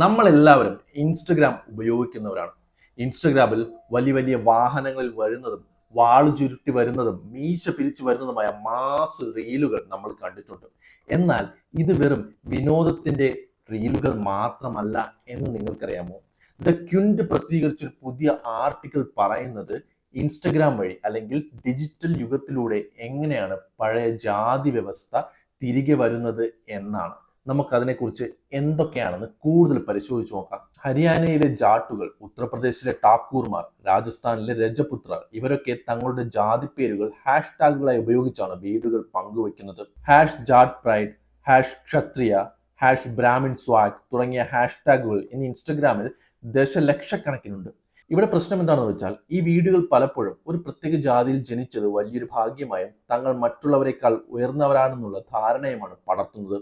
നമ്മളെല്ലാവരും ഇൻസ്റ്റഗ്രാം ഉപയോഗിക്കുന്നവരാണ്. ഇൻസ്റ്റഗ്രാമിൽ വലിയ വലിയ വാഹനങ്ങളിൽ വരുന്നതും വാളു ചുരുട്ടി വരുന്നതും മീശ പിരിച്ചു വരുന്നതുമായ മാസ് റീലുകൾ നമ്മൾ കണ്ടിട്ടുണ്ട്. എന്നാൽ ഇത് വെറും വിനോദത്തിന്റെ റീലുകൾ മാത്രമല്ല എന്ന് നിങ്ങൾക്കറിയാമോ? ദ ക്വിൻറ്റ് പ്രസിദ്ധീകരിച്ചൊരു പുതിയ ആർട്ടിക്കിൾ പറയുന്നത് ഇൻസ്റ്റഗ്രാം വഴി അല്ലെങ്കിൽ ഡിജിറ്റൽ യുഗത്തിലൂടെ എങ്ങനെയാണ് പഴയ ജാതി വ്യവസ്ഥ തിരികെ വരുന്നത് എന്നാണ്. നമുക്കതിനെക്കുറിച്ച് എന്തൊക്കെയാണെന്ന് കൂടുതൽ പരിശോധിച്ച് നോക്കാം. ഹരിയാനയിലെ ജാട്ടുകൾ, ഉത്തർപ്രദേശിലെ ഠാക്കൂർമാർ, രാജസ്ഥാനിലെ രജപുത്രർ ഇവരൊക്കെ തങ്ങളുടെ ജാതി പേരുകൾ ഹാഷ്ടാഗുകളായി ഉപയോഗിച്ചാണ് വീഡിയോകൾ പങ്കുവെക്കുന്നത്. ഹാഷ് ജാട്ട് പ്രൈഡ്, ഹാഷ് ക്ഷത്രിയ, ഹാഷ് ബ്രാഹ്മിൺ സ്വാഗ് തുടങ്ങിയ ഹാഷ്ടാഗുകൾ ഇന്ന് ഇൻസ്റ്റഗ്രാമിൽ ദശലക്ഷക്കണക്കിനുണ്ട്. ഇവിടെ പ്രശ്നം എന്താണെന്ന് വെച്ചാൽ ഈ വീഡിയോകൾ പലപ്പോഴും ഒരു പ്രത്യേക ജാതിയിൽ ജനിച്ചത് വലിയൊരു ഭാഗ്യമായും തങ്ങൾ മറ്റുള്ളവരെക്കാൾ ഉയർന്നവരാണെന്നുള്ള ധാരണയുമാണ് പടർത്തുന്നത്.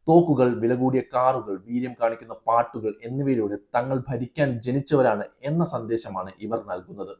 തോക്കുകൾ, വില കൂടിയ കാറുകൾ, വീര്യം കാണിക്കുന്ന പാട്ടുകൾ എന്നിവയിലൂടെ തങ്ങൾ ഭരിക്കാൻ ജനിച്ചവരാണ് എന്ന സന്ദേശമാണ് ഇവർ നൽകുന്നത്.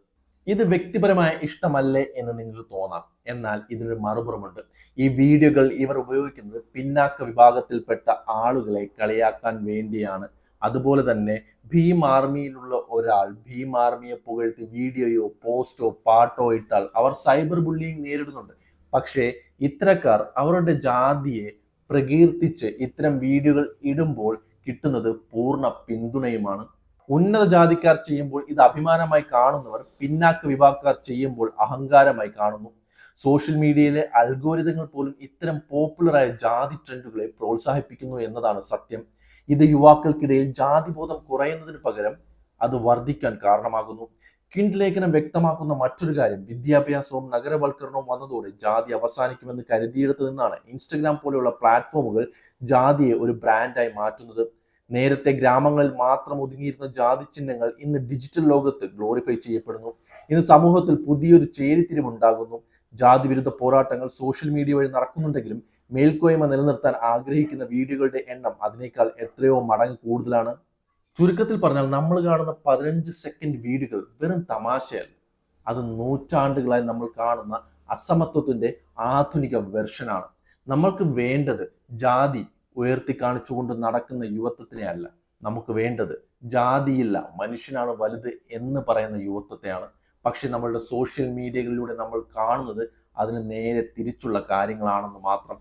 ഇത് വ്യക്തിപരമായ ഇഷ്ടമല്ലേ എന്ന് നിങ്ങൾക്ക് തോന്നാം. എന്നാൽ ഇതിനൊരു മറുപുറമുണ്ട്. ഈ വീഡിയോകൾ ഇവർ ഉപയോഗിക്കുന്നത് പിന്നാക്ക വിഭാഗത്തിൽപ്പെട്ട ആളുകളെ കളിയാക്കാൻ വേണ്ടിയാണ്. അതുപോലെ തന്നെ ഭീം ആർമിയിലുള്ള ഒരാൾ ഭീം ആർമിയെ പുകഴ്ത്തി വീഡിയോയോ പോസ്റ്റോ പാട്ടോ ഇട്ടാൽ അവർ സൈബർ ബുള്ളിയിങ് നേരിടുന്നുണ്ട്. പക്ഷേ ഇത്തരക്കാർ അവരുടെ ജാതിയെ പ്രകീർത്തിച്ച് ഇത്തരം വീഡിയോകൾ ഇടുമ്പോൾ കിട്ടുന്നത് പൂർണ്ണ പിന്തുണയുമാണ്. ഉന്നത ജാതിക്കാർ ചെയ്യുമ്പോൾ ഇത് അഭിമാനമായി കാണുന്നവർ പിന്നാക്ക വിഭാഗക്കാർ ചെയ്യുമ്പോൾ അഹങ്കാരമായി കാണുന്നു. സോഷ്യൽ മീഡിയയിലെ അൽഗോരിതങ്ങൾ പോലും ഇത്തരം പോപ്പുലറായ ജാതി ട്രെൻഡുകളെ പ്രോത്സാഹിപ്പിക്കുന്നു എന്നതാണ് സത്യം. ഇത് യുവാക്കൾക്കിടയിൽ ജാതിബോധം കുറയുന്നതിന് പകരം അത് വർദ്ധിക്കാൻ കാരണമാകുന്നു. ക്വിൻറ്റ് ലേഖനം വ്യക്തമാക്കുന്ന മറ്റൊരു കാര്യം, വിദ്യാഭ്യാസവും നഗരവൽക്കരണവും വന്നതോടെ ജാതി അവസാനിക്കുമെന്ന് കരുതിയെടുത്തു നിന്നാണ് ഇൻസ്റ്റഗ്രാം പോലെയുള്ള പ്ലാറ്റ്ഫോമുകൾ ജാതിയെ ഒരു ബ്രാൻഡായി മാറ്റുന്നത്. നേരത്തെ ഗ്രാമങ്ങളിൽ മാത്രം ഒതുങ്ങിയിരുന്ന ജാതി ചിഹ്നങ്ങൾ ഇന്ന് ഡിജിറ്റൽ ലോകത്ത് ഗ്ലോറിഫൈ ചെയ്യപ്പെടുന്നു. ഇന്ന് സമൂഹത്തിൽ പുതിയൊരു ചേരിതിരിവുണ്ടാകുന്നു. ജാതി വിരുദ്ധ പോരാട്ടങ്ങൾ സോഷ്യൽ മീഡിയ വഴി നടക്കുന്നുണ്ടെങ്കിലും മേൽക്കോയ്മ നിലനിർത്താൻ ആഗ്രഹിക്കുന്ന വീഡിയോകളുടെ എണ്ണം അതിനേക്കാൾ എത്രയോ മടങ്ങ് കൂടുതലാണ്. ചുരുക്കത്തിൽ പറഞ്ഞാൽ നമ്മൾ കാണുന്ന 15 സെക്കൻഡ് വീഡിയോകൾ വെറും തമാശയല്ല, അത് നൂറ്റാണ്ടുകളായി നമ്മൾ കാണുന്ന അസമത്വത്തിന്റെ ആധുനിക വെർഷനാണ്. നമ്മൾക്ക് വേണ്ടത് ജാതി ഉയർത്തി കാണിച്ചുകൊണ്ട് നടക്കുന്ന യുവത്വത്തിനെ അല്ല. നമുക്ക് വേണ്ടത് ജാതിയില്ല, മനുഷ്യനാണ് വലുത് എന്ന് പറയുന്ന യുവത്വത്തെയാണ്. പക്ഷെ നമ്മളുടെ സോഷ്യൽ മീഡിയകളിലൂടെ നമ്മൾ കാണുന്നത് അതിന് നേരെ തിരിച്ചുള്ള കാര്യങ്ങളാണെന്ന് മാത്രം.